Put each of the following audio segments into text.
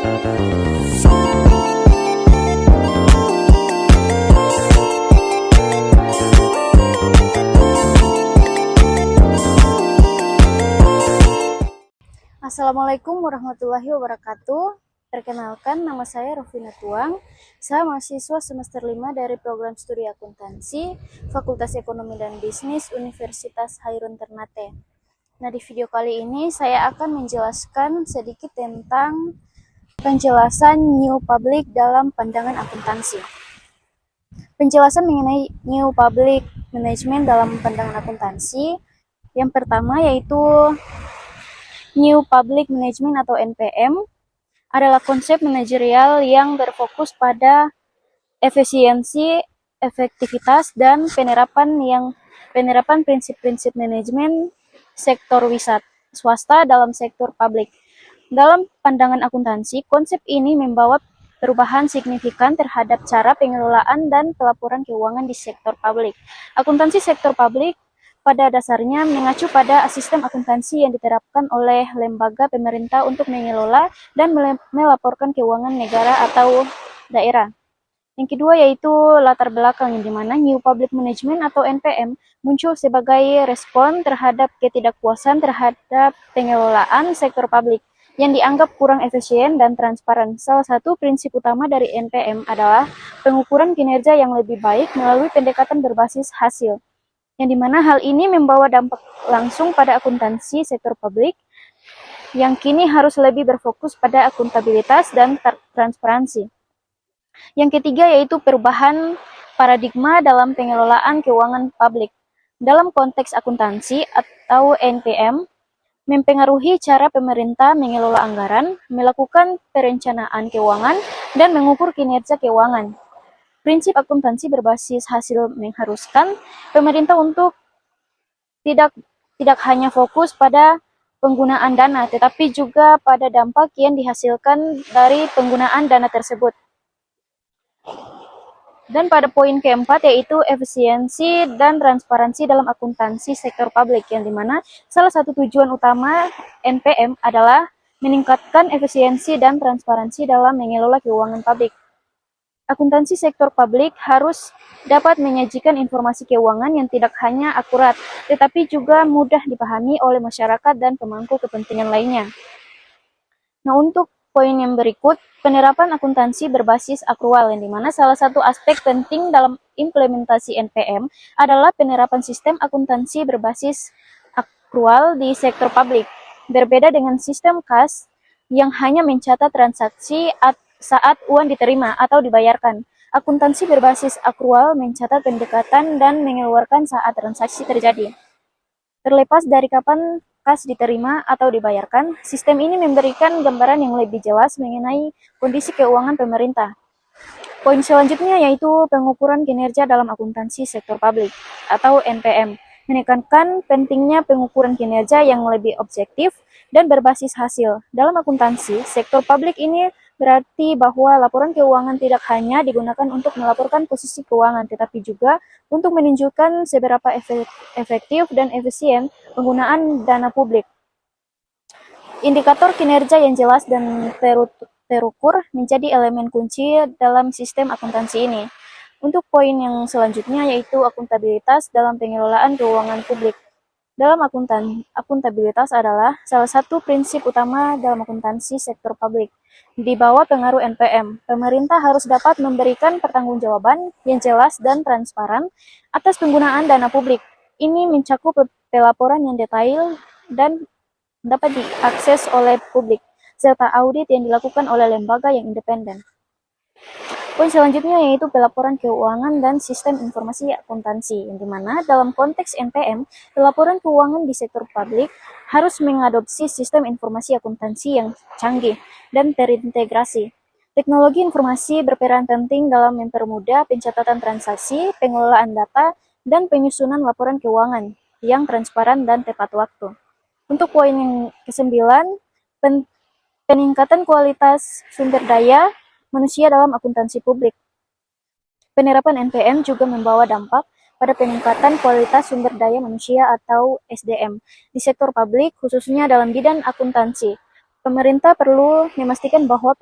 Assalamualaikum warahmatullahi wabarakatuh. Perkenalkan, nama saya Rofina Tuang. Saya mahasiswa semester 5 dari program studi akuntansi, Fakultas Ekonomi dan Bisnis, Universitas Hairun Ternate. Nah, di video kali ini saya akan menjelaskan sedikit tentang penjelasan New Public dalam pandangan akuntansi. Penjelasan mengenai New Public Management dalam pandangan akuntansi, yang pertama yaitu New Public Management atau NPM adalah konsep manajerial yang berfokus pada efisiensi, efektivitas, dan penerapan prinsip-prinsip manajemen sektor swasta dalam sektor publik. Dalam pandangan akuntansi, konsep ini membawa perubahan signifikan terhadap cara pengelolaan dan pelaporan keuangan di sektor publik. Akuntansi sektor publik pada dasarnya mengacu pada sistem akuntansi yang diterapkan oleh lembaga pemerintah untuk mengelola dan melaporkan keuangan negara atau daerah. Yang kedua yaitu latar belakang, yang dimana New Public Management atau NPM muncul sebagai respon terhadap ketidakpuasan terhadap pengelolaan sektor publik yang dianggap kurang efisien dan transparan. Salah satu prinsip utama dari NPM adalah pengukuran kinerja yang lebih baik melalui pendekatan berbasis hasil, yang dimana hal ini membawa dampak langsung pada akuntansi sektor publik yang kini harus lebih berfokus pada akuntabilitas dan transparansi. Yang ketiga yaitu perubahan paradigma dalam pengelolaan keuangan publik. Dalam konteks akuntansi atau NPM, mempengaruhi cara pemerintah mengelola anggaran, melakukan perencanaan keuangan, dan mengukur kinerja keuangan. Prinsip akuntansi berbasis hasil mengharuskan pemerintah untuk tidak hanya fokus pada penggunaan dana, tetapi juga pada dampak yang dihasilkan dari penggunaan dana tersebut. Dan pada poin keempat yaitu efisiensi dan transparansi dalam akuntansi sektor publik, yang dimana salah satu tujuan utama NPM adalah meningkatkan efisiensi dan transparansi dalam mengelola keuangan publik. Akuntansi sektor publik harus dapat menyajikan informasi keuangan yang tidak hanya akurat, tetapi juga mudah dipahami oleh masyarakat dan pemangku kepentingan lainnya. Nah, untuk poin yang berikut, penerapan akuntansi berbasis akrual, yang dimana salah satu aspek penting dalam implementasi NPM adalah penerapan sistem akuntansi berbasis akrual di sektor publik. Berbeda dengan sistem kas yang hanya mencatat transaksi saat uang diterima atau dibayarkan. Akuntansi berbasis akrual mencatat pendekatan dan mengeluarkan saat transaksi terjadi. Terlepas dari kapan kas diterima atau dibayarkan, sistem ini memberikan gambaran yang lebih jelas mengenai kondisi keuangan pemerintah. Poin selanjutnya yaitu pengukuran kinerja dalam akuntansi sektor publik atau NPM, menekankan pentingnya pengukuran kinerja yang lebih objektif dan berbasis hasil. Dalam akuntansi sektor publik ini berarti bahwa laporan keuangan tidak hanya digunakan untuk melaporkan posisi keuangan, tetapi juga untuk menunjukkan seberapa efektif dan efisien penggunaan dana publik. Indikator kinerja yang jelas dan terukur menjadi elemen kunci dalam sistem akuntansi ini. Untuk poin yang selanjutnya yaitu akuntabilitas dalam pengelolaan keuangan publik. Dalam akuntabilitas adalah salah satu prinsip utama dalam akuntansi sektor publik. Di bawah pengaruh NPM, pemerintah harus dapat memberikan pertanggungjawaban yang jelas dan transparan atas penggunaan dana publik. Ini mencakup pelaporan yang detail dan dapat diakses oleh publik, serta audit yang dilakukan oleh lembaga yang independen. Poin selanjutnya yaitu pelaporan keuangan dan sistem informasi akuntansi, yang dimana dalam konteks NPM, pelaporan keuangan di sektor publik harus mengadopsi sistem informasi akuntansi yang canggih dan terintegrasi. Teknologi informasi berperan penting dalam mempermudah pencatatan transaksi, pengelolaan data, dan penyusunan laporan keuangan yang transparan dan tepat waktu. Untuk poin yang ke-9, peningkatan kualitas sumber daya manusia dalam akuntansi publik. Penerapan NPM juga membawa dampak pada peningkatan kualitas sumber daya manusia atau SDM di sektor publik, khususnya dalam bidang akuntansi. pemerintah perlu memastikan bahwa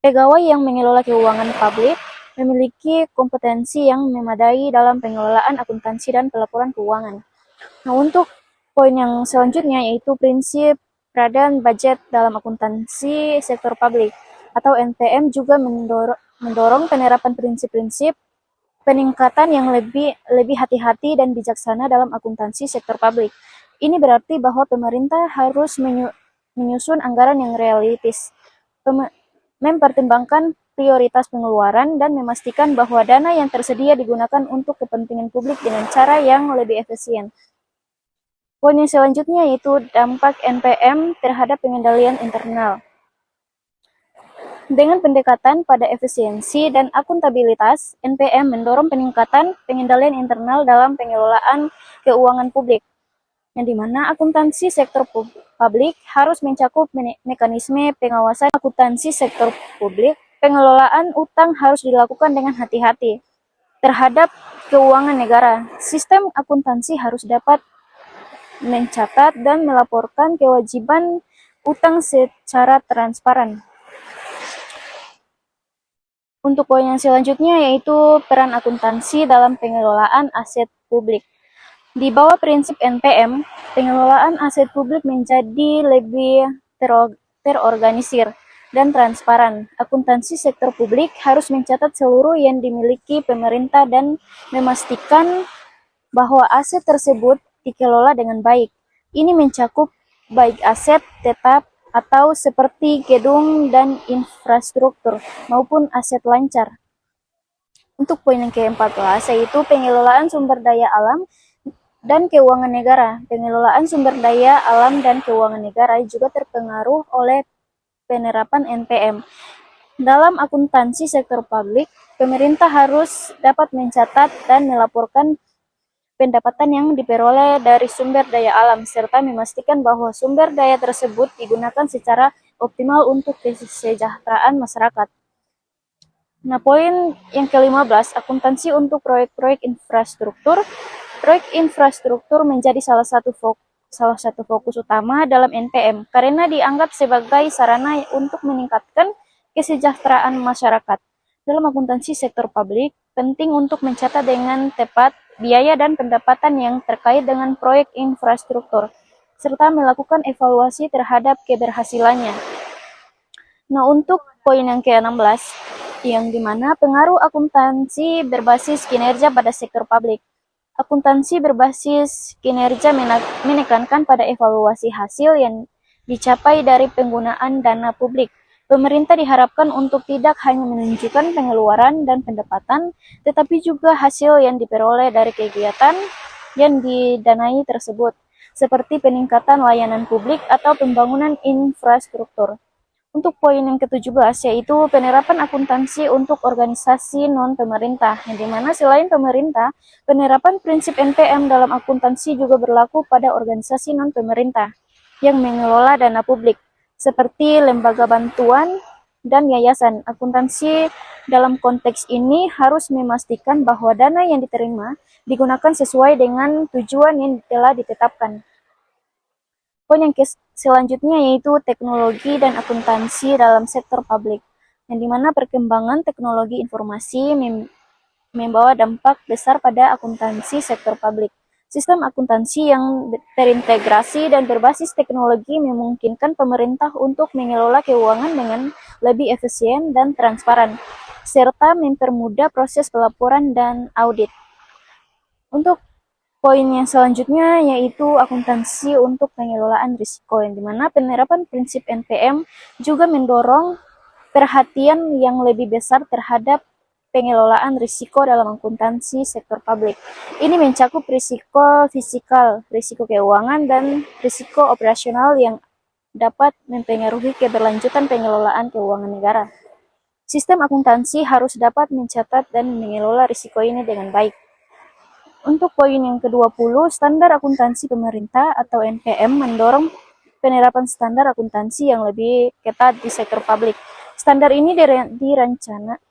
pegawai yang mengelola keuangan publik memiliki kompetensi yang memadai dalam pengelolaan akuntansi dan pelaporan keuangan. Nah, untuk poin yang selanjutnya yaitu prinsip peradaan budget dalam akuntansi sektor publik atau NPM juga mendorong penerapan prinsip-prinsip peningkatan yang lebih hati-hati dan bijaksana dalam akuntansi sektor publik. Ini berarti bahwa pemerintah harus menyusun anggaran yang realistis, mempertimbangkan prioritas pengeluaran, dan memastikan bahwa dana yang tersedia digunakan untuk kepentingan publik dengan cara yang lebih efisien. Poin yang selanjutnya yaitu dampak NPM terhadap pengendalian internal. Dengan pendekatan pada efisiensi dan akuntabilitas, NPM mendorong peningkatan pengendalian internal dalam pengelolaan keuangan publik, yang dimana akuntansi sektor publik harus mencakup mekanisme pengawasan akuntansi sektor publik. Pengelolaan utang harus dilakukan dengan hati-hati terhadap keuangan negara. Sistem akuntansi harus dapat mencatat dan melaporkan kewajiban utang secara transparan. Untuk poin yang selanjutnya yaitu peran akuntansi dalam pengelolaan aset publik. Di bawah prinsip NPM, pengelolaan aset publik menjadi lebih terorganisir dan transparan. Akuntansi sektor publik harus mencatat seluruh yang dimiliki pemerintah dan memastikan bahwa aset tersebut dikelola dengan baik. Ini mencakup baik aset tetap atau seperti gedung dan infrastruktur maupun aset lancar. Untuk poin yang ke-14 yaitu pengelolaan sumber daya alam dan keuangan negara. Pengelolaan sumber daya alam dan keuangan negara juga terpengaruh oleh penerapan NPM. Dalam akuntansi sektor publik, pemerintah harus dapat mencatat dan melaporkan pendapatan yang diperoleh dari sumber daya alam, serta memastikan bahwa sumber daya tersebut digunakan secara optimal untuk kesejahteraan masyarakat. Nah, poin yang ke-15, akuntansi untuk proyek-proyek infrastruktur. Proyek infrastruktur menjadi salah satu fokus utama dalam NPM karena dianggap sebagai sarana untuk meningkatkan kesejahteraan masyarakat. Dalam akuntansi sektor publik, penting untuk mencatat dengan tepat biaya dan pendapatan yang terkait dengan proyek infrastruktur, serta melakukan evaluasi terhadap keberhasilannya. Nah, untuk poin yang ke-16, yang dimana pengaruh akuntansi berbasis kinerja pada sektor publik. Akuntansi berbasis kinerja menekankan pada evaluasi hasil yang dicapai dari penggunaan dana publik. Pemerintah diharapkan untuk tidak hanya menunjukkan pengeluaran dan pendapatan, tetapi juga hasil yang diperoleh dari kegiatan yang didanai tersebut, seperti peningkatan layanan publik atau pembangunan infrastruktur. Untuk poin yang ke-17 yaitu penerapan akuntansi untuk organisasi non-pemerintah, yang dimana selain pemerintah, penerapan prinsip NPM dalam akuntansi juga berlaku pada organisasi non-pemerintah yang mengelola dana publik, seperti lembaga bantuan dan yayasan. Akuntansi dalam konteks ini harus memastikan bahwa dana yang diterima digunakan sesuai dengan tujuan yang telah ditetapkan. Poin yang selanjutnya yaitu teknologi dan akuntansi dalam sektor publik, yang dimana perkembangan teknologi informasi membawa dampak besar pada akuntansi sektor publik. Sistem akuntansi yang terintegrasi dan berbasis teknologi memungkinkan pemerintah untuk mengelola keuangan dengan lebih efisien dan transparan, serta mempermudah proses pelaporan dan audit. Untuk poin yang selanjutnya yaitu akuntansi untuk pengelolaan risiko, yang dimana penerapan prinsip NPM juga mendorong perhatian yang lebih besar terhadap pengelolaan risiko dalam akuntansi sektor publik. Ini mencakup risiko fisikal, risiko keuangan, dan risiko operasional yang dapat mempengaruhi keberlanjutan pengelolaan keuangan negara. Sistem akuntansi harus dapat mencatat dan mengelola risiko ini dengan baik. Untuk poin yang ke-20, standar akuntansi pemerintah atau NPM mendorong penerapan standar akuntansi yang lebih ketat di sektor publik. Standar ini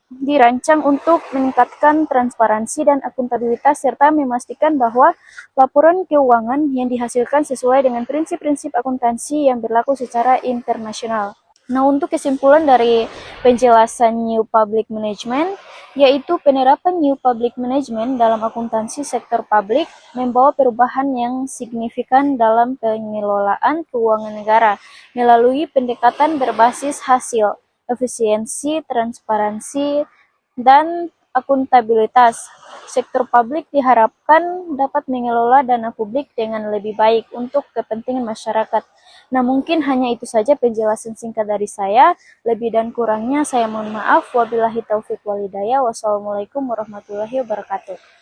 dirancang untuk meningkatkan transparansi dan akuntabilitas serta memastikan bahwa laporan keuangan yang dihasilkan sesuai dengan prinsip-prinsip akuntansi yang berlaku secara internasional. Nah, untuk kesimpulan dari penjelasan New Public Management, yaitu penerapan New Public Management dalam akuntansi sektor publik membawa perubahan yang signifikan dalam pengelolaan keuangan negara melalui pendekatan berbasis hasil, efisiensi, transparansi, dan akuntabilitas. Sektor publik diharapkan dapat mengelola dana publik dengan lebih baik untuk kepentingan masyarakat. Nah, mungkin hanya itu saja penjelasan singkat dari saya. Lebih dan kurangnya saya mohon maaf. Wabillahi taufiq walhidayah. Wassalamualaikum warahmatullahi wabarakatuh.